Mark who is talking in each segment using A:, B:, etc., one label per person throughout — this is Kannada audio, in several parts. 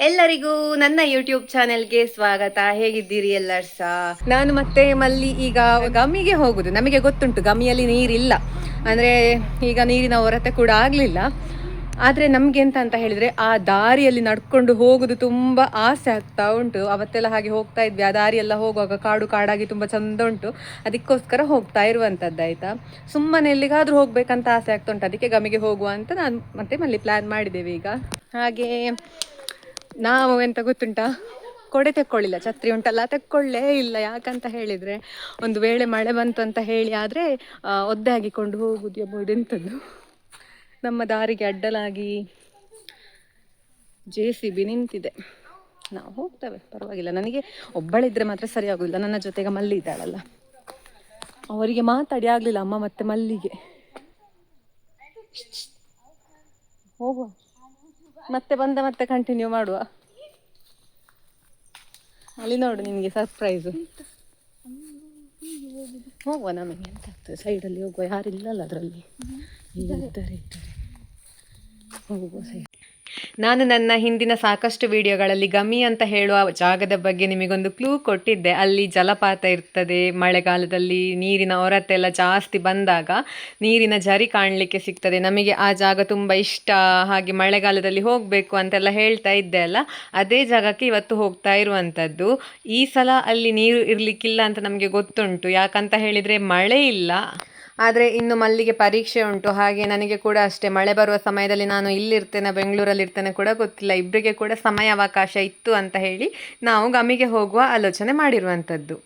A: ಎಲ್ಲರಿಗೂ ನನ್ನ ಯೂಟ್ಯೂಬ್ ಚಾನೆಲ್ಗೆ ಸ್ವಾಗತ. ಹೇಗಿದ್ದೀರಿ ಎಲ್ಲರೂ ಸಹ? ನಾನು ಮತ್ತೆ ಮಲ್ಲಿ ಈಗ ಗಮಿಗೆ ಹೋಗುದು. ನಮಗೆ ಗೊತ್ತುಂಟು ಗಮಿಯಲ್ಲಿ ನೀರಿಲ್ಲ, ಅಂದರೆ ಈಗ ನೀರಿನ ಹೊರತೆ ಕೂಡ ಆಗಲಿಲ್ಲ. ಆದರೆ ನಮಗೆ ಅಂತ ಹೇಳಿದರೆ ಆ ದಾರಿಯಲ್ಲಿ ನಡ್ಕೊಂಡು ಹೋಗುದು ತುಂಬ ಆಸೆ ಆಗ್ತಾ ಉಂಟು. ಅವತ್ತೆಲ್ಲ ಹಾಗೆ ಹೋಗ್ತಾ ಇದ್ವಿ, ಆ ದಾರಿಯೆಲ್ಲ ಹೋಗುವಾಗ ಕಾಡು ಕಾಡಾಗಿ ತುಂಬ ಚಂದ ಉಂಟು. ಅದಕ್ಕೋಸ್ಕರ ಹೋಗ್ತಾ ಇರುವಂಥದ್ದು ಆಯಿತಾ. ಸುಮ್ಮನೆ ಎಲ್ಲಿಗಾದರೂ ಹೋಗ್ಬೇಕಂತ ಆಸೆ ಆಗ್ತಾ ಉಂಟು, ಅದಕ್ಕೆ ಗಮಿಗೆ ಹೋಗುವ ಅಂತ ನಾನು ಮತ್ತೆ ಮಲ್ಲಿ ಪ್ಲ್ಯಾನ್ ಮಾಡಿದ್ದೇವೆ ಈಗ. ಹಾಗೆ ನಾವು ಎಂತ ಗೊತ್ತುಂಟಾ, ಕೊಡೆ ತೆಕ್ಕೊಳ್ಳಿಲ್ಲ, ಛತ್ರಿ ಉಂಟಲ್ಲ ತೆಕ್ಕೊಳ್ಳೇ ಇಲ್ಲ. ಯಾಕಂತ ಹೇಳಿದರೆ ಒಂದು ವೇಳೆ ಮಳೆ ಬಂತು ಅಂತ ಹೇಳಿ ಆದರೆ ಒದ್ದೆ ಹಾಕಿಕೊಂಡು ಹೋಗುದು ಎಂಬುದು ಎಂಥದ್ದು. ನಮ್ಮ ದಾರಿಗೆ ಅಡ್ಡಲಾಗಿ JCB ನಿಂತಿದೆ. ನಾವು ಹೋಗ್ತೇವೆ, ಪರವಾಗಿಲ್ಲ. ನನಗೆ ಒಬ್ಬಳಿದ್ರೆ ಮಾತ್ರ ಸರಿ ಆಗೋದಿಲ್ಲ, ನನ್ನ ಜೊತೆಗೆ ಮಲ್ಲಿ ಇದ್ದಾಳಲ್ಲ, ಅವರಿಗೆ ಮಾತಾಡಿ ಆಗಲಿಲ್ಲ ಅಮ್ಮ ಮತ್ತೆ ಮಲ್ಲಿಗೆ. ಹೋಗುವ ಮತ್ತೆ ಬಂದ ಮತ್ತೆ ಕಂಟಿನ್ಯೂ ಮಾಡುವ. ಅಲ್ಲಿ ನೋಡು ನಿನಗೆ ಸರ್ಪ್ರೈಸು. ಹೋಗುವ, ನಮಗೆ ಎಂತ ಆಗ್ತದೆ, ಸೈಡಲ್ಲಿ ಹೋಗುವ, ಯಾರಿಲ್ಲಲ್ಲ ಅದರಲ್ಲಿ. ಇದ್ದಾರೆ ಹೋಗುವ ಸೈಡ್. ನಾನು ನನ್ನ ಹಿಂದಿನ ಸಾಕಷ್ಟು ವಿಡಿಯೋಗಳಲ್ಲಿ ಗಮಿ ಅಂತ ಹೇಳುವ ಜಾಗದ ಬಗ್ಗೆ ನಿಮಗೊಂದು ಕ್ಲೂ ಕೊಟ್ಟಿದ್ದೆ. ಅಲ್ಲಿ ಜಲಪಾತ ಇರ್ತದೆ, ಮಳೆಗಾಲದಲ್ಲಿ ನೀರಿನ ಹೊರತೆ ಎಲ್ಲ ಜಾಸ್ತಿ ಬಂದಾಗ ನೀರಿನ ಝರಿ ಕಾಣಲಿಕ್ಕೆ ಸಿಗ್ತದೆ. ನಮಗೆ ಆ ಜಾಗ ತುಂಬ ಇಷ್ಟ, ಹಾಗೆ ಮಳೆಗಾಲದಲ್ಲಿ ಹೋಗಬೇಕು ಅಂತೆಲ್ಲ ಹೇಳ್ತಾ ಇದ್ದೆ ಅಲ್ಲ, ಅದೇ ಜಾಗಕ್ಕೆ ಇವತ್ತು ಹೋಗ್ತಾ ಇರುವಂಥದ್ದು. ಈ ಸಲ ಅಲ್ಲಿ ನೀರು ಇರಲಿಕ್ಕಿಲ್ಲ ಅಂತ ನಮಗೆ ಗೊತ್ತುಂಟು, ಯಾಕಂತ ಹೇಳಿದರೆ ಮಳೆ ಇಲ್ಲ. ಆದರೆ ಇನ್ನು ಮಲ್ಲಿಗೆ ಪರೀಕ್ಷೆ ಉಂಟು, ಹಾಗೆ ನನಗೆ ಕೂಡ ಅಷ್ಟೇ. ಮಳೆ ಬರುವ ಸಮಯದಲ್ಲಿ ನಾನು ಇಲ್ಲಿರ್ತೇನೆ, ಬೆಂಗಳೂರಲ್ಲಿ ಇರ್ತೇನೆ ಕೂಡ ಗೊತ್ತಿಲ್ಲ. ಇಬ್ಬರಿಗೆ ಕೂಡ ಸಮಯಾವಕಾಶ ಇತ್ತು ಅಂತ ಹೇಳಿ ನಾವು ಗಮಿಗೆ ಹೋಗುವ ಆಲೋಚನೆ ಮಾಡಿರುವಂಥದ್ದು.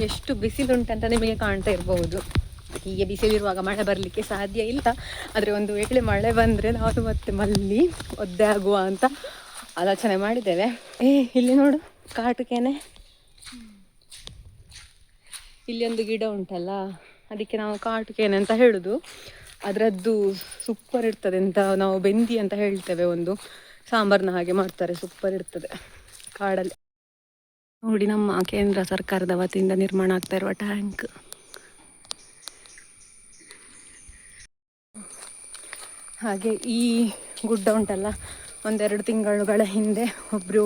A: ಎಷ್ಟು ಬಿಸಿಲುಂಟಂತ ನಿಮಗೆ ಕಾಣ್ತಾ ಇರಬಹುದು. ಹೀಗೆ ಬಿಸಿಲಿರುವಾಗ ಮಳೆ ಬರಲಿಕ್ಕೆ ಸಾಧ್ಯ ಇಲ್ಲ. ಆದರೆ ಒಂದು ವೇಳೆ ಮಳೆ ಬಂದರೆ ನಾವು ಮತ್ತೆ ಮಲ್ಲಿ ಒದ್ದೆ ಆಗುವ ಅಂತ ಆಲೋಚನೆ ಮಾಡಿದ್ದೇವೆ. ಇಲ್ಲಿ ನೋಡು, ಕಾಟುಕೇನೆ. ಇಲ್ಲಿ ಒಂದು ಗಿಡ ಉಂಟಲ್ಲ, ಅದಕ್ಕೆ ನಾವು ಕಾಟುಕೇನೆ ಅಂತ ಹೇಳುದು. ಅದರದ್ದು ಸೂಪರ್ ಇರ್ತದೆ ಅಂತ ನಾವು ಬೆಂದಿ ಅಂತ ಹೇಳ್ತೇವೆ. ಒಂದು ಸಾಂಬಾರನ್ನ ಹಾಗೆ ಮಾಡ್ತಾರೆ, ಸೂಪರ್ ಇರ್ತದೆ ಕಾಡಲ್ಲಿ. ನೋಡಿ, ನಮ್ಮ ಕೇಂದ್ರ ಸರ್ಕಾರದ ವತಿಯಿಂದ ನಿರ್ಮಾಣ ಆಗ್ತಾ ಇರುವ ಟ್ಯಾಂಕ್. ಹಾಗೆ ಈ ಗುಡ್ಡ ಉಂಟಲ್ಲ, 1-2 ತಿಂಗಳುಗಳ ಹಿಂದೆ ಒಬ್ಬರು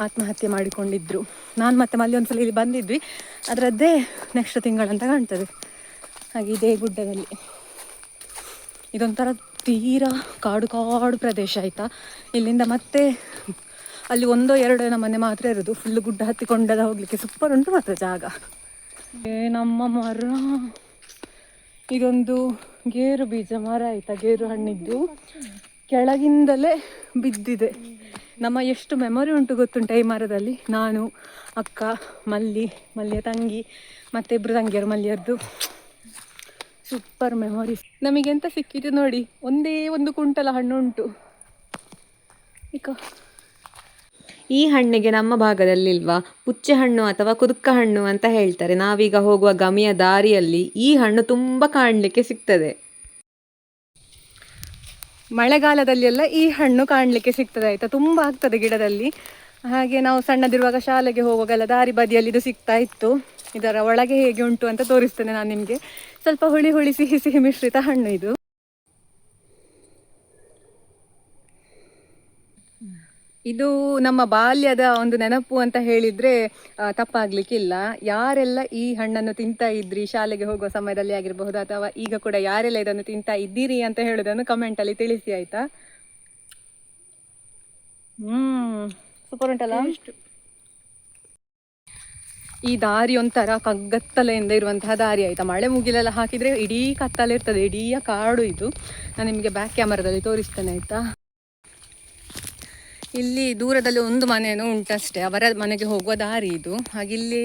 A: ಆತ್ಮಹತ್ಯೆ ಮಾಡಿಕೊಂಡಿದ್ರು. ನಾನು ಮತ್ತೆ ಮಲ್ಲಿ ಒಂದ್ಸಲ ಇಲ್ಲಿ ಬಂದಿದ್ವಿ, ಅದರದ್ದೇ ನೆಕ್ಸ್ಟ್ ತಿಂಗಳಂತ ಕಾಣ್ತದೆ. ಹಾಗೆ ಇದೇ ಗುಡ್ಡದಲ್ಲಿ ಇದೊಂಥರ ತೀರಾ ಕಾಡು ಕಾಡು ಪ್ರದೇಶ ಆಯಿತಾ. ಇಲ್ಲಿಂದ ಮತ್ತೆ ಅಲ್ಲಿ 1-2 ಮನೆ ಮಾತ್ರ ಇರೋದು, ಫುಲ್ ಗುಡ್ಡ ಹತ್ತಿಕೊಂಡೆಲ್ಲ ಹೋಗ್ಲಿಕ್ಕೆ ಸೂಪರ್ ಉಂಟು ಮಾತ್ರ ಜಾಗ. ನಮ್ಮ ಮರ ಇದೊಂದು ಗೇರು ಬೀಜ ಮರ ಆಯಿತಾ, ಗೇರು ಹಣ್ಣಿದ್ದು ಕೆಳಗಿಂದಲೇ ಬಿದ್ದಿದೆ. ನಮ್ಮ ಎಷ್ಟು ಮೆಮೊರಿ ಉಂಟು ಗೊತ್ತುಂಟ ಈ ಮರದಲ್ಲಿ. ನಾನು, ಅಕ್ಕ, ಮಲ್ಲಿಯ ತಂಗಿ, ಮತ್ತು 2 ತಂಗಿಯರು ಮಲ್ಲಿಯದ್ದು. Super memories. ನಮಗೆಂತ ಸಿಕ್ಕಿತು ನೋಡಿ, ಒಂದೇ 1 ಕುಂಟಲ ಹಣ್ಣು ಉಂಟು. ಈ ಹಣ್ಣಿಗೆ ನಮ್ಮ ಭಾಗದಲ್ಲಿಲ್ವಾ ಪುಚ್ಚೆ ಹಣ್ಣು ಅಥವಾ ಕುದುಕ ಹಣ್ಣು ಅಂತ ಹೇಳ್ತಾರೆ. ನಾವೀಗ ಹೋಗುವ ಗಮಿಯ ದಾರಿಯಲ್ಲಿ ಈ ಹಣ್ಣು ತುಂಬ ಕಾಣಲಿಕ್ಕೆ ಸಿಗ್ತದೆ. ಮಳೆಗಾಲದಲ್ಲಿ ಎಲ್ಲ ಈ ಹಣ್ಣು ಕಾಣಲಿಕ್ಕೆ ಸಿಗ್ತದೆ ಆಯಿತಾ, ತುಂಬ ಆಗ್ತದೆ ಗಿಡದಲ್ಲಿ. ಹಾಗೆ ನಾವು ಸಣ್ಣದಿರುವಾಗ ಶಾಲೆಗೆ ಹೋಗುವಾಗೆಲ್ಲ ದಾರಿ ಬದಿಯಲ್ಲಿ ಇದು ಸಿಗ್ತಾ ಇತ್ತು. ಇದರ ಒಳಗೆ ಹೇಗೆ ಉಂಟು ಅಂತ ತೋರಿಸ್ತೇನೆ ನಾನು ನಿಮಗೆ. ಸ್ವಲ್ಪ ಹುಳಿ ಹುಳಿ ಸಿಹಿ ಸಿಹಿ ಮಿಶ್ರಿತ ಹಣ್ಣು ಇದು. ಇದು ನಮ್ಮ ಬಾಲ್ಯದ ಒಂದು ನೆನಪು ಅಂತ ಹೇಳಿದರೆ ತಪ್ಪಾಗಲಿಕ್ಕಿಲ್ಲ. ಯಾರೆಲ್ಲ ಈ ಹಣ್ಣನ್ನು ತಿಂತಾ ಇದ್ರಿ ಶಾಲೆಗೆ ಹೋಗುವ ಸಮಯದಲ್ಲಿ ಆಗಿರಬಹುದು, ಅಥವಾ ಈಗ ಕೂಡ ಯಾರೆಲ್ಲ ಇದನ್ನು ತಿಂತಾ ಇದ್ದೀರಿ ಅಂತ ಹೇಳೋದನ್ನು ಕಮೆಂಟಲ್ಲಿ ತಿಳಿಸಿ ಆಯಿತಾ. ಸೂಪರ್ ಉಂಟಲ್ಲ. ಈ ದಾರಿ ಒಂಥರ ಕಗ್ಗತ್ತಲೆಯಿಂದ ಇರುವಂತಹ ದಾರಿ ಆಯಿತಾ. ಮಳೆ ಮುಗಿಲೆಲ್ಲ ಹಾಕಿದರೆ ಇಡೀ ಕತ್ತಲೆ ಇರ್ತದೆ, ಇಡೀ ಕಾಡು ಇದು. ನಾನು ನಿಮಗೆ ಬ್ಯಾಕ್ ಕ್ಯಾಮರಾದಲ್ಲಿ ತೋರಿಸ್ತೇನೆ ಆಯಿತಾ. ಇಲ್ಲಿ ದೂರದಲ್ಲಿ ಒಂದು ಮನೆಯೂ ಉಂಟಷ್ಟೇ, ಅವರ ಮನೆಗೆ ಹೋಗುವ ದಾರಿ ಇದು. ಹಾಗೆ ಇಲ್ಲಿ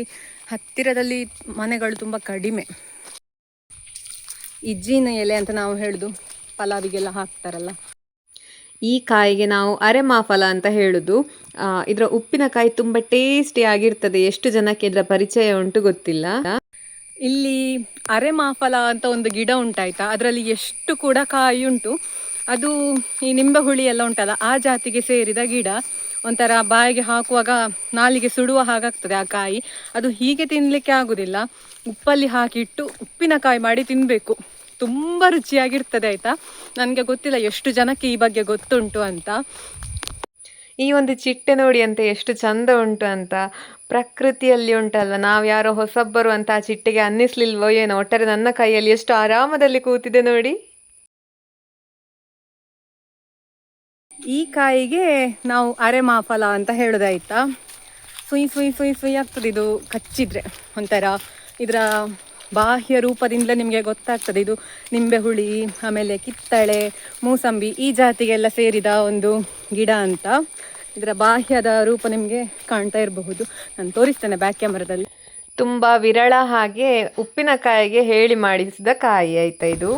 A: ಹತ್ತಿರದಲ್ಲಿ ಮನೆಗಳು ತುಂಬ ಕಡಿಮೆ. ಇಜ್ಜಿನ ಎಲೆ ಅಂತ ನಾವು ಹೇಳುದು, ಪಲಾವಿಗೆಲ್ಲ ಹಾಕ್ತಾರಲ್ಲ, ಈ ಕಾಯಿಗೆ ನಾವು ಅರೆಮಾಫಲ ಅಂತ ಹೇಳುದು. ಇದರ ಉಪ್ಪಿನಕಾಯಿ ತುಂಬ ಟೇಸ್ಟಿ ಆಗಿರ್ತದೆ. ಎಷ್ಟು ಜನಕ್ಕೆ ಇದರ ಪರಿಚಯ ಉಂಟು ಗೊತ್ತಿಲ್ಲ. ಇಲ್ಲಿ ಅರೆಮಾಫಲ ಅಂತ ಒಂದು ಗಿಡ ಉಂಟಾಯ್ತಾ, ಅದರಲ್ಲಿ ಎಷ್ಟು ಕೂಡ ಕಾಯಿ ಉಂಟು. ಅದು ಈ ನಿಂಬೆ ಹುಳಿ ಎಲ್ಲ ಉಂಟಲ್ಲ, ಆ ಜಾತಿಗೆ ಸೇರಿದ ಗಿಡ. ಒಂಥರ ಬಾಯಿಗೆ ಹಾಕುವಾಗ ನಾಲಿಗೆ ಸುಡುವ ಹಾಗಾಗ್ತದೆ ಆ ಕಾಯಿ. ಅದು ಹೀಗೆ ತಿನ್ನಲಿಕ್ಕೆ ಆಗೋದಿಲ್ಲ, ಉಪ್ಪಲ್ಲಿ ಹಾಕಿಟ್ಟು ಉಪ್ಪಿನಕಾಯಿ ಮಾಡಿ ತಿನ್ನಬೇಕು. ತುಂಬ ರುಚಿಯಾಗಿರ್ತದೆ ಆಯಿತಾ. ನನಗೆ ಗೊತ್ತಿಲ್ಲ ಎಷ್ಟು ಜನಕ್ಕೆ ಈ ಬಗ್ಗೆ ಗೊತ್ತುಂಟು ಅಂತ. ಈ ಒಂದು ಚಿಟ್ಟೆ ನೋಡಿ ಅಂತ ಎಷ್ಟು ಚಂದ ಉಂಟು ಅಂತ. ಪ್ರಕೃತಿಯಲ್ಲಿ ಉಂಟಲ್ವ, ನಾವು ಯಾರೋ ಹೊಸಬ್ಬರು ಅಂತ ಆ ಚಿಟ್ಟೆಗೆ ಅನ್ನಿಸ್ಲಿಲ್ವೋ ಏನೋ, ಒಟ್ಟಾರೆ ನನ್ನ ಕೈಯಲ್ಲಿ ಎಷ್ಟು ಆರಾಮದಲ್ಲಿ ಕೂತಿದೆ ನೋಡಿ. ಈ ಕಾಯಿಗೆ ನಾವು ಅರೆಮಾಫಲ ಅಂತ ಹೇಳೋದಾಯ್ತಾ. ಸುಯ್ ಸುಯ್ ಸುಯ್ ಸುಯ್ ಆಗ್ತದೆ ಇದು ಕಚ್ಚಿದ್ರೆ. ಒಂಥರ ಇದರ ಬಾಹ್ಯ ರೂಪದಿಂದಲೇ ನಿಮಗೆ ಗೊತ್ತಾಗ್ತದೆ ಇದು ನಿಂಬೆ ಹುಳಿ, ಆಮೇಲೆ ಕಿತ್ತಳೆ, ಮೂಸಂಬಿ ಈ ಜಾತಿಗೆಲ್ಲ ಸೇರಿದ ಒಂದು ಗಿಡ ಅಂತ. ಇದರ ಬಾಹ್ಯದ ರೂಪ ನಿಮಗೆ ಕಾಣ್ತಾ ಇರಬಹುದು. ನಾನು ತೋರಿಸ್ತೇನೆ ಬ್ಯಾಕ್ ಕ್ಯಾಮರಾದಲ್ಲಿ. ತುಂಬ ವಿರಳ, ಹಾಗೆ ಉಪ್ಪಿನಕಾಯಿಗೆ ಹೇಳಿ ಮಾಡಿಸಿದ ಕಾಯಿ ಆಯ್ತಾ ಇದು.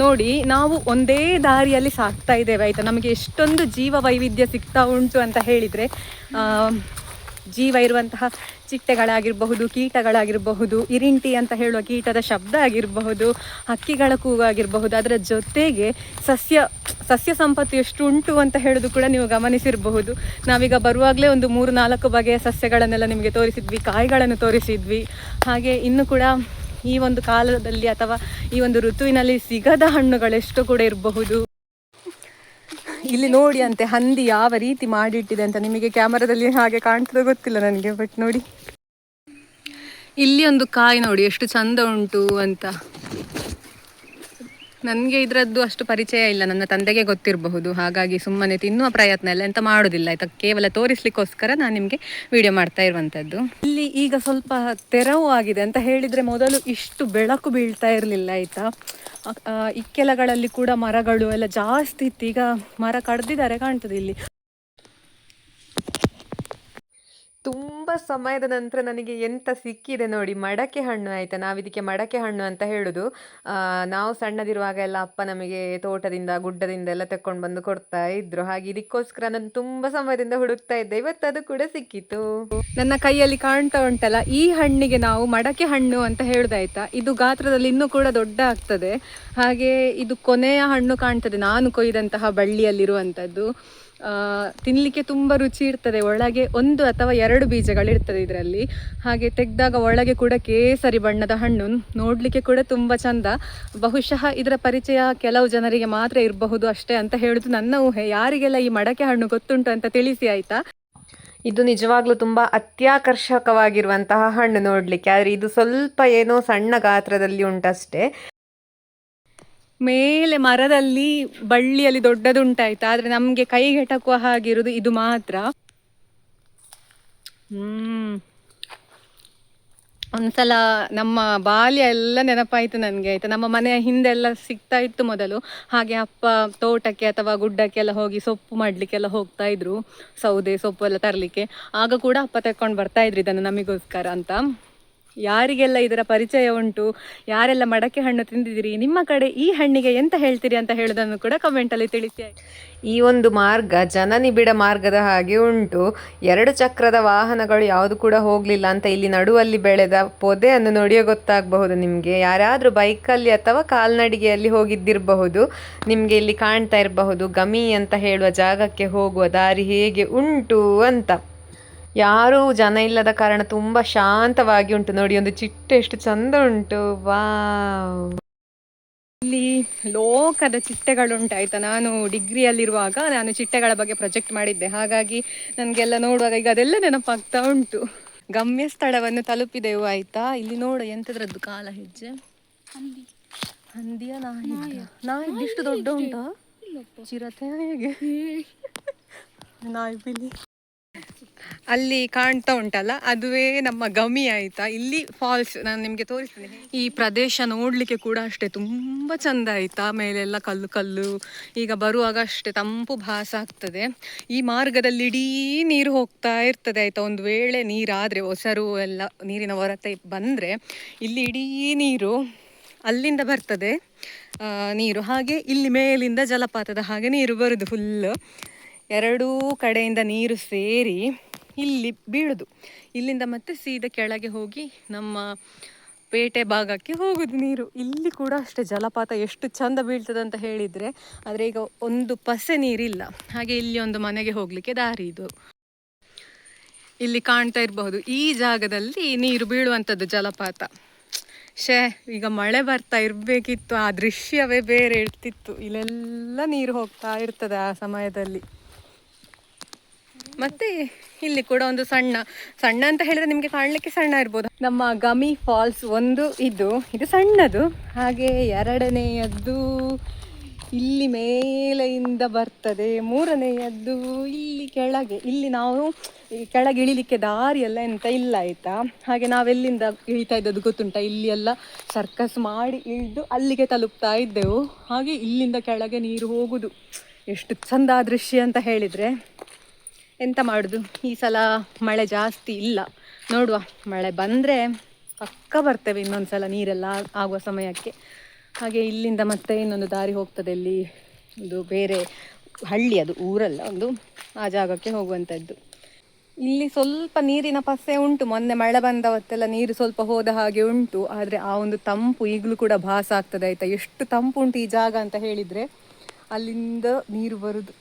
A: ನೋಡಿ, ನಾವು ಒಂದೇ ದಾರಿಯಲ್ಲಿ ಸಾಕ್ತಾ ಇದ್ದೇವೆ ಆಯ್ತಾ. ನಮಗೆ ಎಷ್ಟೊಂದು ಜೀವ ವೈವಿಧ್ಯ ಸಿಗ್ತಾ ಉಂಟು ಅಂತ ಹೇಳಿದರೆ, ಜೀವ ಇರುವಂತಹ ಚಿಟ್ಟೆಗಳಾಗಿರಬಹುದು, ಕೀಟಗಳಾಗಿರಬಹುದು, ಇರಿಂಟಿ ಅಂತ ಹೇಳುವ ಕೀಟದ ಶಬ್ದ ಆಗಿರಬಹುದು, ಹಕ್ಕಿಗಳ ಕೂಗಾಗಿರಬಹುದು, ಅದರ ಜೊತೆಗೆ ಸಸ್ಯ ಸಂಪತ್ತು ಎಷ್ಟು ಉಂಟು ಅಂತ ಹೇಳೋದು ಕೂಡ ನೀವು ಗಮನಿಸಿರಬಹುದು. ನಾವೀಗ ಬರುವಾಗಲೇ ಒಂದು 3-4 ಬಗೆಯ ಸಸ್ಯಗಳನ್ನೆಲ್ಲ ನಿಮಗೆ ತೋರಿಸಿದ್ವಿ, ಕಾಯಿಗಳನ್ನು ತೋರಿಸಿದ್ವಿ. ಹಾಗೆ ಇನ್ನು ಕೂಡ ಈ ಒಂದು ಕಾಲದಲ್ಲಿ ಅಥವಾ ಈ ಒಂದು ಋತುವಿನಲ್ಲಿ ಸಿಗದ ಹಣ್ಣುಗಳೆಷ್ಟು ಕೂಡ ಇರಬಹುದು. ಇಲ್ಲಿ ನೋಡಿ ಅಂತೆ ಹಂದಿ ಯಾವ ರೀತಿ ಮಾಡಿಟ್ಟಿದೆ ಅಂತ. ನಿಮಗೆ ಕ್ಯಾಮರಾದಲ್ಲಿ ಹಾಗೆ ಕಾಣ್ತದೆ ಗೊತ್ತಿಲ್ಲ ನನಗೆ, ಬಟ್ ನೋಡಿ ಇಲ್ಲಿ ಒಂದು ಕಾಯಿ ನೋಡಿ ಎಷ್ಟು ಚಂದ ಉಂಟು ಅಂತ. ನನಗೆ ಇದರದ್ದು ಅಷ್ಟು ಪರಿಚಯ ಇಲ್ಲ, ನನ್ನ ತಂದೆಗೆ ಗೊತ್ತಿರಬಹುದು, ಹಾಗಾಗಿ ಸುಮ್ಮನೆ ತಿನ್ನುವ ಪ್ರಯತ್ನ ಎಲ್ಲ ಎಂತ ಮಾಡೋದಿಲ್ಲ ಆಯ್ತಾ. ಕೇವಲ ತೋರಿಸ್ಲಿಕ್ಕೋಸ್ಕರ ನಾನು ನಿಮಗೆ ವಿಡಿಯೋ ಮಾಡ್ತಾ ಇರುವಂಥದ್ದು. ಇಲ್ಲಿ ಈಗ ಸ್ವಲ್ಪ ತೆರವು ಆಗಿದೆ ಅಂತ ಹೇಳಿದರೆ, ಮೊದಲು ಇಷ್ಟು ಬೆಳಕು ಬೀಳ್ತಾ ಇರಲಿಲ್ಲ ಆಯಿತಾ. ಇಕ್ಕೆಲಗಳಲ್ಲಿ ಕೂಡ ಮರಗಳು ಎಲ್ಲ ಜಾಸ್ತಿ ಇತ್ತು, ಈಗ ಮರ ಕಡ್ದಿದ್ದಾರೆ ಕಾಣ್ತದೆ ಇಲ್ಲಿ. ತುಂಬ ಸಮಯದ ನಂತರ ನನಗೆ ಎಂತ ಸಿಕ್ಕಿದೆ ನೋಡಿ, ಮಡಕೆ ಹಣ್ಣು ಆಯಿತಾ. ನಾವಿದಕ್ಕೆ ಮಡಕೆ ಹಣ್ಣು ಅಂತ ಹೇಳೋದು. ನಾವು ಸಣ್ಣದಿರುವಾಗ ಎಲ್ಲ ಅಪ್ಪ ನಮಗೆ ತೋಟದಿಂದ ಗುಡ್ಡದಿಂದ ಎಲ್ಲ ತಕೊಂಡು ಬಂದು ಕೊಡ್ತಾ ಇದ್ರು. ಹಾಗೆ ಇದಕ್ಕೋಸ್ಕರ ನಾನು ತುಂಬ ಸಮಯದಿಂದ ಹುಡುಕ್ತಾ ಇದ್ದೆ, ಇವತ್ತು ಅದು ಕೂಡ ಸಿಕ್ಕಿತು. ನನ್ನ ಕೈಯಲ್ಲಿ ಕಾಣ್ತಾ ಉಂಟಲ್ಲ, ಈ ಹಣ್ಣಿಗೆ ನಾವು ಮಡಕೆ ಹಣ್ಣು ಅಂತ ಹೇಳೋದಾಯ್ತಾ. ಇದು ಗಾತ್ರದಲ್ಲಿ ಇನ್ನೂ ಕೂಡ ದೊಡ್ಡ ಆಗ್ತದೆ. ಹಾಗೆ ಇದು ಕೊನೆಯ ಹಣ್ಣು ಕಾಣ್ತದೆ ನಾನು ಕೊಯ್ದಂತಹ ಬಳ್ಳಿಯಲ್ಲಿರುವಂಥದ್ದು. ತಿನ್ನಲಿಕ್ಕೆ ತುಂಬ ರುಚಿ ಇರ್ತದೆ. ಒಳಗೆ 1 ಅಥವಾ 2 ಬೀಜಗಳಿರ್ತದೆ ಇದರಲ್ಲಿ. ಹಾಗೆ ತೆಗೆದಾಗ ಒಳಗೆ ಕೂಡ ಕೇಸರಿ ಬಣ್ಣದ ಹಣ್ಣು, ನೋಡಲಿಕ್ಕೆ ಕೂಡ ತುಂಬ ಚಂದ. ಬಹುಶಃ ಇದರ ಪರಿಚಯ ಕೆಲವು ಜನರಿಗೆ ಮಾತ್ರ ಇರಬಹುದು ಅಷ್ಟೇ ಅಂತ ಹೇಳುದು ನನ್ನ ಊಹೆ. ಯಾರಿಗೆಲ್ಲ ಈ ಮಡಕೆ ಹಣ್ಣು ಗೊತ್ತುಂಟು ಅಂತ ತಿಳಿಸಿ ಆಯಿತಾ. ಇದು ನಿಜವಾಗ್ಲೂ ತುಂಬ ಅತ್ಯಾಕರ್ಷಕವಾಗಿರುವಂತಹ ಹಣ್ಣು ನೋಡಲಿಕ್ಕೆ. ಆದರೆ ಇದು ಸ್ವಲ್ಪ ಏನೋ ಸಣ್ಣ ಗಾತ್ರದಲ್ಲಿ ಉಂಟಷ್ಟೇ. ಮೇಲೆ ಮರದಲ್ಲಿ ಬಳ್ಳಿಯಲ್ಲಿ ದೊಡ್ಡದುಂಟಾಯ್ತಾ, ಆದರೆ ನಮಗೆ ಕೈಗೆ ಎಟಕುವ ಹಾಗಿರುವುದು ಇದು ಮಾತ್ರ. ಒಂದ್ಸಲ ನಮ್ಮ ಬಾಲ್ಯ ಎಲ್ಲ ನೆನಪಾಯಿತು ನನಗೆ ಆಯಿತಾ. ನಮ್ಮ ಮನೆಯ ಹಿಂದೆಲ್ಲ ಸಿಗ್ತಾ ಇತ್ತು ಮೊದಲು. ಹಾಗೆ ಅಪ್ಪ ತೋಟಕ್ಕೆ ಅಥವಾ ಗುಡ್ಡಕ್ಕೆಲ್ಲ ಹೋಗಿ ಸೊಪ್ಪು ಮಾಡಲಿಕ್ಕೆಲ್ಲ ಹೋಗ್ತಾ ಇದ್ರು, ಸೌದೆ ಸೊಪ್ಪು ಎಲ್ಲ ತರಲಿಕ್ಕೆ. ಆಗ ಕೂಡ ಅಪ್ಪ ತಕೊಂಡು ಬರ್ತಾ ಇದ್ರು ಇದನ್ನು ನಮಗೋಸ್ಕರ ಅಂತ. ಯಾರಿಗೆಲ್ಲ ಇದರ ಪರಿಚಯ ಉಂಟು, ಯಾರೆಲ್ಲ ಮಡಕೆ ಹಣ್ಣು ತಿಂದಿದ್ದೀರಿ, ನಿಮ್ಮ ಕಡೆ ಈ ಹಣ್ಣಿಗೆ ಎಂತ ಹೇಳ್ತೀರಿ ಅಂತ ಹೇಳೋದನ್ನು ಕೂಡ ಕಮೆಂಟಲ್ಲಿ ತಿಳಿಸಿ. ಈ ಒಂದು ಮಾರ್ಗ ಜನನಿಬಿಡ ಮಾರ್ಗದ ಹಾಗೆ ಉಂಟು. 2 ಚಕ್ರದ ವಾಹನಗಳು ಯಾವುದು ಕೂಡ ಹೋಗಲಿಲ್ಲ ಅಂತ ಇಲ್ಲಿ ನಡುವಲ್ಲಿ ಬೆಳೆದ ಪೊದೆಯನ್ನು ನೋಡಿಯೇ ಗೊತ್ತಾಗಬಹುದು ನಿಮಗೆ. ಯಾರಾದರೂ ಬೈಕಲ್ಲಿ ಅಥವಾ ಕಾಲ್ನಡಿಗೆಯಲ್ಲಿ ಹೋಗಿದ್ದಿರಬಹುದು. ನಿಮಗೆ ಇಲ್ಲಿ ಕಾಣ್ತಾ ಇರಬಹುದು ಗಮಿ ಅಂತ ಹೇಳುವ ಜಾಗಕ್ಕೆ ಹೋಗುವ ದಾರಿ ಹೇಗೆ ಉಂಟು ಅಂತ. ಯಾರೂ ಜನ ಇಲ್ಲದ ಕಾರಣ ತುಂಬ ಶಾಂತವಾಗಿ ಉಂಟು. ನೋಡಿ, ಒಂದು ಚಿಟ್ಟೆ ಎಷ್ಟು ಚಂದ ಉಂಟು, ವಾವ್. ಇಲ್ಲಿ ಲೋಕದ ಚಿಟ್ಟೆಗಳುಂಟಾಯ್ತಾ. ನಾನು ಡಿಗ್ರಿಯಲ್ಲಿರುವಾಗ ನಾನು ಚಿಟ್ಟೆಗಳ ಬಗ್ಗೆ ಪ್ರಾಜೆಕ್ಟ್ ಮಾಡಿದ್ದೆ, ಹಾಗಾಗಿ ನನಗೆಲ್ಲ ನೋಡುವಾಗ ಈಗ ಅದೆಲ್ಲ ನೆನಪಾಗ್ತಾ ಉಂಟು. ಗಮ್ಯ ಸ್ಥಳವನ್ನು ತಲುಪಿದೆವು ಆಯ್ತಾ. ಇಲ್ಲಿ ನೋಡು ಎಂತದ್ರದ್ದು ಕಾಲ ಹೆಜ್ಜೆ, ಹಂದಿಯ ನಾಯಿ ಇದಿಷ್ಟು ದೊಡ್ಡ ಉಂಟಾ, ಚಿರತೆ ಹೇಗೆ ನಾಯಿ ಬಿಲಿ. ಅಲ್ಲಿ ಕಾಣ್ತಾ ಉಂಟಲ್ಲ, ಅದುವೇ ನಮ್ಮ ಗಮಿ ಆಯ್ತಾ. ಇಲ್ಲಿ ಫಾಲ್ಸ್ ನಾನು ನಿಮಗೆ ತೋರಿಸ್ತೇನೆ. ಈ ಪ್ರದೇಶ ನೋಡಲಿಕ್ಕೆ ಕೂಡ ಅಷ್ಟೇ ತುಂಬ ಚಂದ ಆಯ್ತಾ. ಮೇಲೆಲ್ಲ ಕಲ್ಲು ಕಲ್ಲು, ಈಗ ಬರುವಾಗ ಅಷ್ಟೇ ತಂಪು ಭಾಸ ಆಗ್ತದೆ. ಈ ಮಾರ್ಗದಲ್ಲಿ ಇಡೀ ನೀರು ಹೋಗ್ತಾ ಇರ್ತದೆ ಆಯ್ತಾ. ಒಂದು ವೇಳೆ ನೀರಾದರೆ, ಒಸರು ಎಲ್ಲ ನೀರಿನ ಹೊರತೆ ಬಂದರೆ ಇಲ್ಲಿ ಇಡೀ ನೀರು ಅಲ್ಲಿಂದ ಬರ್ತದೆ ನೀರು. ಹಾಗೆ ಇಲ್ಲಿ ಮೇಲಿಂದ ಜಲಪಾತದ ಹಾಗೆ ನೀರು ಬರುದು ಫುಲ್ಲು. 2 ಕಡೆಯಿಂದ ನೀರು ಸೇರಿ ಇಲ್ಲಿ ಬೀಳುದು. ಇಲ್ಲಿಂದ ಮತ್ತೆ ಸೀದಾ ಕೆಳಗೆ ಹೋಗಿ ನಮ್ಮ ಪೇಟೆ ಭಾಗಕ್ಕೆ ಹೋಗುದು ನೀರು. ಇಲ್ಲಿ ಕೂಡ ಅಷ್ಟೇ ಜಲಪಾತ ಎಷ್ಟು ಚಂದ ಬೀಳ್ತದೆ ಅಂತ ಹೇಳಿದರೆ, ಆದರೆ ಈಗ ಒಂದು ಪಸೆ ನೀರಿಲ್ಲ. ಹಾಗೆ ಇಲ್ಲಿ ಒಂದು ಮನೆಗೆ ಹೋಗಲಿಕ್ಕೆ ದಾರಿ ಇದು. ಇಲ್ಲಿ ಕಾಣ್ತಾ ಇರಬಹುದು ಈ ಜಾಗದಲ್ಲಿ ನೀರು ಬೀಳುವಂಥದ್ದು ಜಲಪಾತ. ಈಗ ಮಳೆ ಬರ್ತಾ ಇರಬೇಕಿತ್ತು, ಆ ದೃಶ್ಯವೇ ಬೇರೆ ಇರ್ತಿತ್ತು. ಇಲ್ಲೆಲ್ಲ ನೀರು ಹೋಗ್ತಾ ಇರ್ತದೆ ಆ ಸಮಯದಲ್ಲಿ. ಮತ್ತೆ ಇಲ್ಲಿ ಕೂಡ ಒಂದು ಸಣ್ಣ ಸಣ್ಣ ಅಂತ ಹೇಳಿದ್ರೆ ನಿಮಗೆ ಕಾಣಲಿಕ್ಕೆ ಸಣ್ಣ ಇರ್ಬೋದು, ನಮ್ಮ ಗಮಿ ಫಾಲ್ಸ್ ಇದು ಸಣ್ಣದು. ಹಾಗೆ ಎರಡನೆಯದ್ದು ಇಲ್ಲಿ ಮೇಲೆಯಿಂದ ಬರ್ತದೆ, ಮೂರನೆಯದ್ದು ಇಲ್ಲಿ ಕೆಳಗೆ. ಇಲ್ಲಿ ನಾವು ಕೆಳಗೆ ಇಳಿಲಿಕ್ಕೆ ದಾರಿ ಎಲ್ಲ ಎಂತ ಇಲ್ಲ ಆಯ್ತಾ. ಹಾಗೆ ನಾವೆಲ್ಲಿಂದ ಇಳಿತಾ ಇದ್ದದ್ದು ಗೊತ್ತುಂಟ, ಇಲ್ಲಿ ಎಲ್ಲ ಸರ್ಕಸ್ ಮಾಡಿ ಇಳಿದು ಅಲ್ಲಿಗೆ ತಲುಪ್ತಾ ಇದ್ದೆವು. ಹಾಗೆ ಇಲ್ಲಿಂದ ಕೆಳಗೆ ನೀರು ಹೋಗುದು, ಎಷ್ಟು ಚಂದ ದೃಶ್ಯ ಅಂತ ಹೇಳಿದರೆ. ಎಂತ ಮಾಡೋದು, ಈ ಸಲ ಮಳೆ ಜಾಸ್ತಿ ಇಲ್ಲ. ನೋಡುವ, ಮಳೆ ಬಂದರೆ ಪಕ್ಕ ಬರ್ತೇವೆ ಇನ್ನೊಂದು ಸಲ ನೀರೆಲ್ಲ ಆಗುವ ಸಮಯಕ್ಕೆ. ಹಾಗೆ ಇಲ್ಲಿಂದ ಮತ್ತೆ ಇನ್ನೊಂದು ದಾರಿ ಹೋಗ್ತದೆ, ಇಲ್ಲಿ ಒಂದು ಬೇರೆ ಹಳ್ಳಿ, ಅದು ಊರಲ್ಲ, ಒಂದು ಆ ಜಾಗಕ್ಕೆ ಹೋಗುವಂಥದ್ದು. ಇಲ್ಲಿ ಸ್ವಲ್ಪ ನೀರಿನ ಪಸೆ ಉಂಟು, ಮೊನ್ನೆ ಮಳೆ ಬಂದವತ್ತೆಲ್ಲ ನೀರು ಸ್ವಲ್ಪ ಹೋದ ಹಾಗೆ ಉಂಟು. ಆದರೆ ಆ ಒಂದು ತಂಪು ಈಗಲೂ ಕೂಡ ಭಾಸ ಆಗ್ತದೆ ಆಯಿತಾ. ಎಷ್ಟು ತಂಪು ಉಂಟು ಈ ಜಾಗ ಅಂತ ಹೇಳಿದರೆ, ಅಲ್ಲಿಂದ ನೀರು ಬರುದು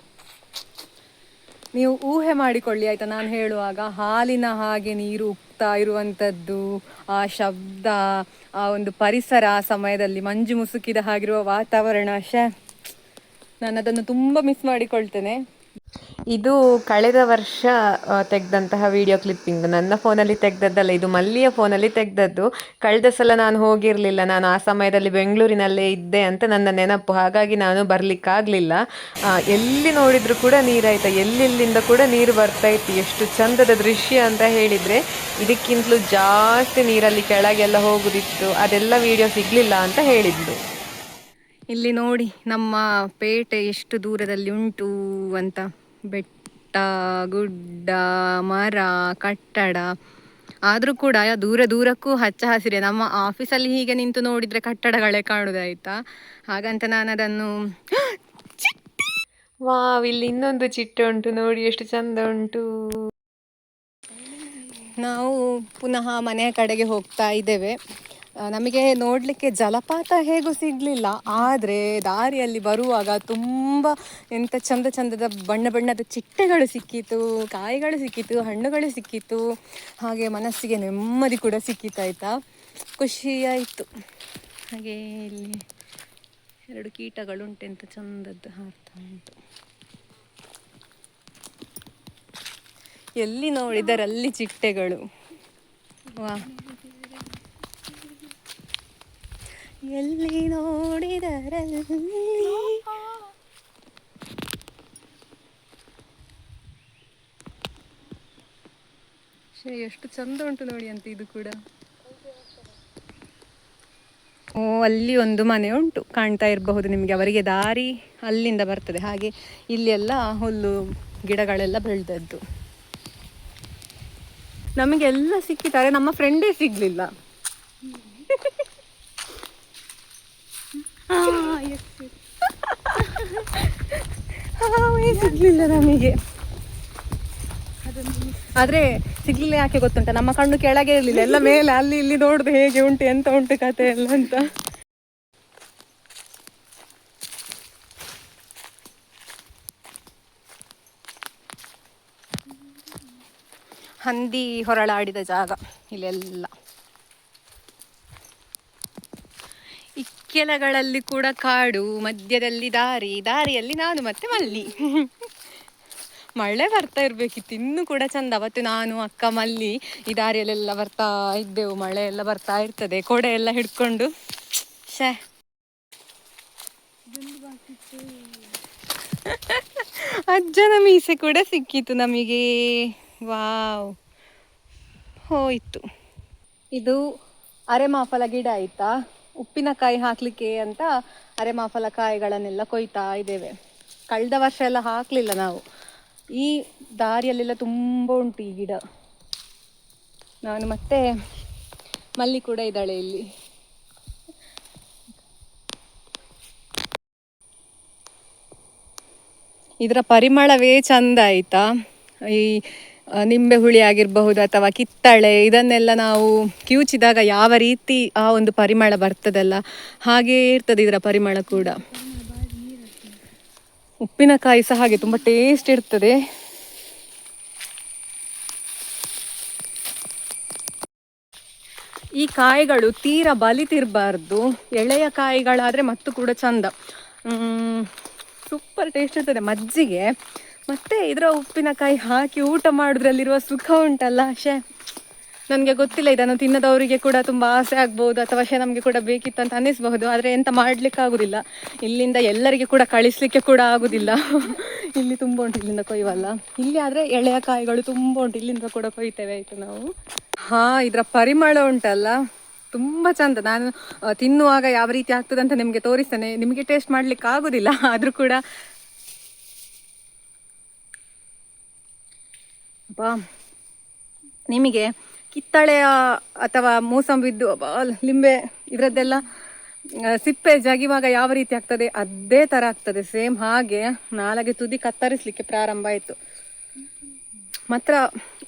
A: ನೀವು ಊಹೆ ಮಾಡಿಕೊಳ್ಳಿ ಆಯಿತಾ. ನಾನು ಹೇಳುವಾಗ ಹಾಲಿನ ಹಾಗೆ ನೀರು ಉಕ್ತಾ ಇರುವಂಥದ್ದು, ಆ ಶಬ್ದ, ಆ ಒಂದು ಪರಿಸರ, ಆ ಸಮಯದಲ್ಲಿ ಮಂಜು ಮುಸುಕಿದ ಹಾಗಿರುವ ವಾತಾವರಣ, ನಾನು ಅದನ್ನು ತುಂಬ ಮಿಸ್ ಮಾಡಿಕೊಳ್ತೇನೆ. ಇದು ಕಳೆದ ವರ್ಷ ತೆಗೆದಂತಹ ವಿಡಿಯೋ ಕ್ಲಿಪ್ಪಿಂಗ್, ನನ್ನ ಫೋನಲ್ಲಿ ತೆಗೆದದ್ದಲ್ಲ, ಇದು ಮಲ್ಲಿಯ ಫೋನಲ್ಲಿ ತೆಗೆದದ್ದು. ಕಳೆದ ಸಲ ನಾನು ಹೋಗಿರಲಿಲ್ಲ, ನಾನು ಆ ಸಮಯದಲ್ಲಿ ಬೆಂಗಳೂರಿನಲ್ಲೇ ಇದ್ದೆ ಅಂತ ನನ್ನ ನೆನಪು, ಹಾಗಾಗಿ ನಾನು ಬರಲಿಕ್ಕಾಗಲಿಲ್ಲ. ಎಲ್ಲಿ ನೋಡಿದರೂ ಕೂಡ ನೀರಾಯ್ತಾ, ಎಲ್ಲೆಲ್ಲಿಂದ ಕೂಡ ನೀರು ಬರ್ತಾಯಿತ್ತು. ಎಷ್ಟು ಚಂದದ ದೃಶ್ಯ ಅಂತ ಹೇಳಿದರೆ, ಇದಕ್ಕಿಂತಲೂ ಜಾಸ್ತಿ ನೀರಲ್ಲಿ ಕೆಳಗೆಲ್ಲ ಹೋಗುದಿತ್ತು, ಅದೆಲ್ಲ ವಿಡಿಯೋ ಸಿಗಲಿಲ್ಲ ಅಂತ ಹೇಳಿದ್ದು. ಇಲ್ಲಿ ನೋಡಿ ನಮ್ಮ ಪೇಟೆ ಎಷ್ಟು ದೂರದಲ್ಲಿ ಉಂಟು ಅಂತ. ಬೆಟ್ಟ, ಗುಡ್ಡ, ಮರ, ಕಟ್ಟಡ, ಆದರೂ ಕೂಡ ದೂರಕ್ಕೂ ಹಚ್ಚ ಹಸಿರೇ. ನಮ್ಮ ಆಫೀಸಲ್ಲಿ ಹೀಗೆ ನಿಂತು ನೋಡಿದರೆ ಕಟ್ಟಡಗಳೇ ಕಾಣುವುದಾಯ್ತಾ. ಹಾಗಂತ ನಾನು ಅದನ್ನು ಇಲ್ಲಿ ಇನ್ನೊಂದು ಚಿಟ್ಟೆ ಉಂಟು ನೋಡಿ, ಎಷ್ಟು ಚಂದ ಉಂಟು. ನಾವು ಪುನಃ ಮನೆಯ ಕಡೆಗೆ ಹೋಗ್ತಾ ಇದ್ದೇವೆ. ನಮಗೆ ನೋಡಲಿಕ್ಕೆ ಜಲಪಾತ ಹೇಗೂ ಸಿಗಲಿಲ್ಲ, ಆದರೆ ದಾರಿಯಲ್ಲಿ ಬರುವಾಗ ತುಂಬ ಎಂಥ ಚಂದದ ಬಣ್ಣದ ಚಿಟ್ಟೆಗಳು ಸಿಕ್ಕಿತು, ಕಾಯಿಗಳು ಸಿಕ್ಕಿತು, ಹಣ್ಣುಗಳು ಸಿಕ್ಕಿತು. ಹಾಗೆ ಮನಸ್ಸಿಗೆ ನೆಮ್ಮದಿ ಕೂಡ ಸಿಕ್ಕಿತಾಯ್ತಾ, ಖುಷಿಯಾಯಿತು. ಹಾಗೆ ಇಲ್ಲಿ 2 ಕೀಟಗಳುಂಟು, ಎಂಥ ಚಂದದ್ದು ಹಾರ್ತಾ ಉಂಟು. ಎಲ್ಲಿ ನೋಡಿದರಲ್ಲಿ ಚಿಟ್ಟೆಗಳು. ವಾ, ಎಲ್ಲಿ ನೋಡಿದರಲ್ಲಿ. ಎಷ್ಟು ಚಂದ ಉಂಟು ನೋಡಿ ಅಂತ ಇದು ಕೂಡ. ಓ, ಅಲ್ಲಿ ಒಂದು ಮನೆ ಉಂಟು, ಕಾಣ್ತಾ ಇರಬಹುದು ನಿಮಗೆ. ಅವರಿಗೆ ದಾರಿ ಅಲ್ಲಿಂದ ಬರ್ತದೆ. ಹಾಗೆ ಇಲ್ಲಿ ಎಲ್ಲ ಹುಲ್ಲು ಗಿಡಗಳೆಲ್ಲ ಬೆಳೆದದ್ದು. ನಮಗೆಲ್ಲ ಸಿಕ್ಕಿದ್ದಾರೆ, ನಮ್ಮ ಫ್ರೆಂಡೇ ಸಿಗ್ಲಿಲ್ಲ. ಸಿಗ್ಲಿಲ್ಲ ನಮಗೆ. ಆದ್ರೆ ಸಿಗ್ಲಿಲ್ಲ ಯಾಕೆ ಗೊತ್ತುಂಟ, ನಮ್ಮ ಕಣ್ಣು ಕೆಳಗೆ ಇರ್ಲಿಲ್ಲ, ಎಲ್ಲ ಮೇಲೆ ಅಲ್ಲಿ ಇಲ್ಲಿ ನೋಡುದು ಹೇಗೆ ಉಂಟು, ಎಂತ ಉಂಟು ಕತೆ ಎಲ್ಲ ಅಂತ. ಹಂದಿ ಹೊರಳಾಡಿದ ಜಾಗ ಇಲ್ಲೆಲ್ಲ. ಇಕ್ಕೆಲಗಳಲ್ಲಿ ಕೂಡ ಕಾಡು, ಮಧ್ಯದಲ್ಲಿ ದಾರಿಯಲ್ಲಿ ನಾನು ಮತ್ತೆ ಮಲ್ಲಿ. ಮಳೆ ಬರ್ತಾ ಇರ್ಬೇಕಿತ್ತು, ಇನ್ನೂ ಕೂಡ ಚಂದ. ಅವತ್ತು ನಾನು, ಅಕ್ಕ, ಮಲ್ಲಿ ಈ ದಾರಿಯಲ್ಲೆಲ್ಲ ಬರ್ತಾ ಇದ್ದೆವು. ಮಳೆ ಎಲ್ಲ ಬರ್ತಾ ಇರ್ತದೆ, ಕೊಡೆ ಎಲ್ಲ ಹಿಡ್ಕೊಂಡು. ಅಜ್ಜನ ಮೀಸೆ ಕೂಡ ಸಿಕ್ಕಿತು ನಮಗೆ. ವಾವ್, ಹೋಯ್ತು. ಇದು ಅರೆಮಾಫಲ ಗಿಡ ಆಯ್ತಾ. ಉಪ್ಪಿನಕಾಯಿ ಹಾಕ್ಲಿಕ್ಕೆ ಅಂತ ಅರೆಮಾಫಲ ಕಾಯಿಗಳನ್ನೆಲ್ಲ ಕೊಯ್ತಾ ಇದ್ದೇವೆ. ಕಳೆದ ವರ್ಷ ಎಲ್ಲ ಹಾಕ್ಲಿಲ್ಲ ನಾವು. ಈ ದಾರಿಯಲ್ಲೆಲ್ಲ ತುಂಬ ಉಂಟು ಈ ಗಿಡ. ನಾನು ಮತ್ತೆ ಮಲ್ಲಿ ಕೂಡ ಇದ್ದಾಳೆ ಇಲ್ಲಿ. ಇದರ ಪರಿಮಳವೇ ಚಂದ ಆಯ್ತಾ. ಈ ನಿಂಬೆ ಹುಳಿ ಆಗಿರಬಹುದು ಅಥವಾ ಕಿತ್ತಳೆ, ಇದನ್ನೆಲ್ಲ ನಾವು ಕಿವುಚಿದಾಗ ಯಾವ ರೀತಿ ಆ ಒಂದು ಪರಿಮಳ ಬರ್ತದಲ್ಲ, ಹಾಗೇ ಇರ್ತದೆ ಇದರ ಪರಿಮಳ ಕೂಡ. ಉಪ್ಪಿನಕಾಯಿ ಸಹ ಹಾಗೆ ತುಂಬ ಟೇಸ್ಟ್ ಇರ್ತದೆ. ಈ ಕಾಯಿಗಳು ತೀರಾ ಬಲಿತಿರಬಾರ್ದು, ಎಳೆಯ ಕಾಯಿಗಳಾದರೆ ಮತ್ತು ಕೂಡ ಚಂದ. ಸೂಪರ್ ಟೇಸ್ಟ್ ಇರ್ತದೆ ಮಜ್ಜಿಗೆ ಮತ್ತು ಇದರ ಉಪ್ಪಿನಕಾಯಿ ಹಾಕಿ ಊಟ ಮಾಡೋದ್ರಲ್ಲಿರುವ ಸುಖ ಉಂಟಲ್ಲ. ನನಗೆ ಗೊತ್ತಿಲ್ಲ, ಇದನ್ನು ತಿನ್ನದವರಿಗೆ ಕೂಡ ತುಂಬ ಆಸೆ ಆಗ್ಬೋದು ಅಥವಾ ನಮಗೆ ಕೂಡ ಬೇಕಿತ್ತು ಅಂತ ಅನ್ನಿಸ್ಬಹುದು. ಆದರೆ ಎಂತ ಮಾಡಲಿಕ್ಕೆ ಆಗೋದಿಲ್ಲ, ಇಲ್ಲಿಂದ ಎಲ್ಲರಿಗೆ ಕೂಡ ಕಳಿಸ್ಲಿಕ್ಕೆ ಕೂಡ ಆಗೋದಿಲ್ಲ. ಇಲ್ಲಿ ತುಂಬ ಉಂಟು, ಇಲ್ಲಿಂದ ಕೊಯ್ವಲ್ಲ. ಇಲ್ಲಿ ಆದರೆ ಎಳೆಯ ಕಾಯಿಗಳು ತುಂಬ ಉಂಟು, ಇಲ್ಲಿಂದ ಕೂಡ ಕೊಯ್ತೇವೆ ಆಯಿತು ನಾವು. ಇದರ ಪರಿಮಳ ಉಂಟಲ್ಲ ತುಂಬ ಚಂದ. ನಾನು ತಿನ್ನುವಾಗ ಯಾವ ರೀತಿ ಆಗ್ತದೆ ಅಂತ ನಿಮಗೆ ತೋರಿಸ್ತೇನೆ. ನಿಮಗೆ ಟೇಸ್ಟ್ ಮಾಡಲಿಕ್ಕೆ ಆಗೋದಿಲ್ಲ, ಆದರೂ ಕೂಡ ನಿಮಗೆ ಕಿತ್ತಳೆಯ ಅಥವಾ ಮೂಸಂಬಿದ್ದು ಲಿಂಬೆ ಇದರದ್ದೆಲ್ಲ ಸಿಪ್ಪೆ ಜಗಿವಾಗ ಯಾವ ರೀತಿ ಆಗ್ತದೆ ಅದೇ ಥರ ಆಗ್ತದೆ, ಸೇಮ್ ಹಾಗೆ. ನಾಲಿಗೆ ತುದಿ ಕತ್ತರಿಸಲಿಕ್ಕೆ ಪ್ರಾರಂಭ ಆಯಿತು. ಮಾತ್ರ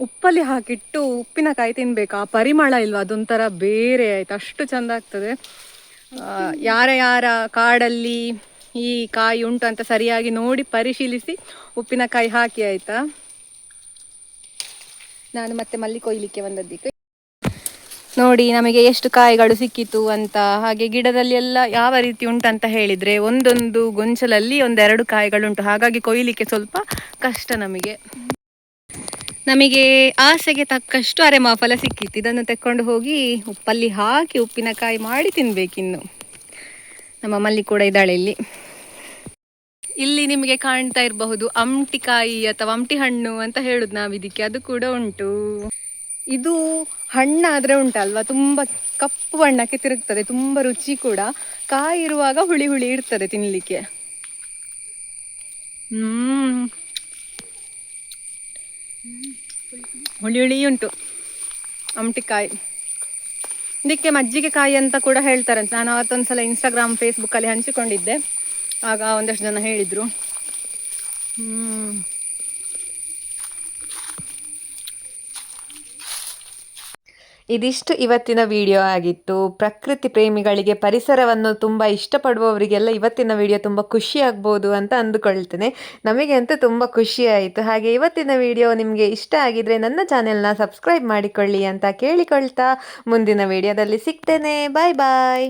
A: ಉಪ್ಪಲ್ಲಿ ಹಾಕಿಟ್ಟು ಉಪ್ಪಿನಕಾಯಿ ತಿನ್ಬೇಕು, ಆ ಪರಿಮಳ ಇಲ್ವಾ ಅದೊಂಥರ ಬೇರೆ ಆಯ್ತು, ಅಷ್ಟು ಚೆಂದ ಆಗ್ತದೆ. ಯಾರ ಕಾಡಲ್ಲಿ ಈ ಕಾಯಿ ಉಂಟು ಅಂತ ಸರಿಯಾಗಿ ನೋಡಿ ಪರಿಶೀಲಿಸಿ ಉಪ್ಪಿನಕಾಯಿ ಹಾಕಿ ಆಯಿತಾ. ನಾನು ಮತ್ತೆ ಮಲ್ಲಿ ಕೊಯ್ಲಿಕ್ಕೆ ಬಂದದ್ದಕ್ಕೆ ನೋಡಿ ನಮಗೆ ಎಷ್ಟು ಕಾಯಿಗಳು ಸಿಕ್ಕಿತು ಅಂತ. ಹಾಗೆ ಗಿಡದಲ್ಲಿ ಎಲ್ಲ ಯಾವ ರೀತಿ ಉಂಟಂತ ಹೇಳಿದರೆ ಒಂದೊಂದು ಗೊಂಚಲಲ್ಲಿ 1-2 ಕಾಯಿಗಳುಂಟು, ಹಾಗಾಗಿ ಕೊಯ್ಲಿಕ್ಕೆ ಸ್ವಲ್ಪ ಕಷ್ಟ ನಮಗೆ ಆಸೆಗೆ ತಕ್ಕಷ್ಟು ಅರೆಮಾಫಲ ಸಿಕ್ಕಿತ್ತು. ಇದನ್ನು ತೆಕ್ಕೊಂಡು ಹೋಗಿ ಉಪ್ಪಲ್ಲಿ ಹಾಕಿ ಉಪ್ಪಿನಕಾಯಿ ಮಾಡಿ ತಿನ್ಬೇಕಿನ್ನು. ನಮ್ಮ ಮಲ್ಲಿ ಕೂಡ ಇದ್ದಾಳೆ ಇಲ್ಲಿ ನಿಮಗೆ ಕಾಣ್ತಾ ಇರಬಹುದು ಅಮ್ಟಿಕಾಯಿ ಅಥವಾ ಅಮ್ಟಿ ಹಣ್ಣು ಅಂತ ಹೇಳುದು ನಾವಿದಕ್ಕೆ, ಅದು ಕೂಡ ಉಂಟು. ಇದು ಹಣ್ಣಾದರೆ ಉಂಟಲ್ವಾ ತುಂಬ ಕಪ್ಪು ಬಣ್ಣಕ್ಕೆ ತಿರುಗ್ತದೆ, ತುಂಬ ರುಚಿ ಕೂಡ. ಕಾಯಿ ಇರುವಾಗ ಹುಳಿ ಹುಳಿ ಇರ್ತದೆ ತಿನ್ನಲಿಕ್ಕೆ. ಹುಳಿ ಹುಳಿ ಉಂಟು ಅಮ್ಟಿಕಾಯಿ. ಇದಕ್ಕೆ ಮಜ್ಜಿಗೆ ಕಾಯಿ ಅಂತ ಕೂಡ ಹೇಳ್ತಾರಂತೆ. ನಾನು ಅವತ್ತೊಂದ್ಸಲ ಇನ್ಸ್ಟಾಗ್ರಾಮ್ ಫೇಸ್ಬುಕ್ಕಲ್ಲಿ ಹಂಚಿಕೊಂಡಿದ್ದೆ, ಆಗ ಒಂದಷ್ಟು ಜನ ಹೇಳಿದರು. ಇದಿಷ್ಟು ಇವತ್ತಿನ ವಿಡಿಯೋ ಆಗಿತ್ತು. ಪ್ರಕೃತಿ ಪ್ರೇಮಿಗಳಿಗೆ, ಪರಿಸರವನ್ನು ತುಂಬ ಇಷ್ಟಪಡುವವರಿಗೆಲ್ಲ ಇವತ್ತಿನ ವಿಡಿಯೋ ತುಂಬ ಖುಷಿ ಆಗ್ಬೋದು ಅಂತ ಅಂದುಕೊಳ್ತೇನೆ. ನಮಗೆ ಅಂತೂ ತುಂಬ ಖುಷಿ ಆಯಿತು. ಹಾಗೆ ಇವತ್ತಿನ ವಿಡಿಯೋ ನಿಮಗೆ ಇಷ್ಟ ಆಗಿದ್ರೆ ನನ್ನ ಚಾನೆಲ್ನ ಸಬ್ಸ್ಕ್ರೈಬ್ ಮಾಡಿಕೊಳ್ಳಿ ಅಂತ ಕೇಳಿಕೊಳ್ತಾ ಮುಂದಿನ ವಿಡಿಯೋದಲ್ಲಿ ಸಿಗ್ತೇನೆ. ಬಾಯ್ ಬಾಯ್.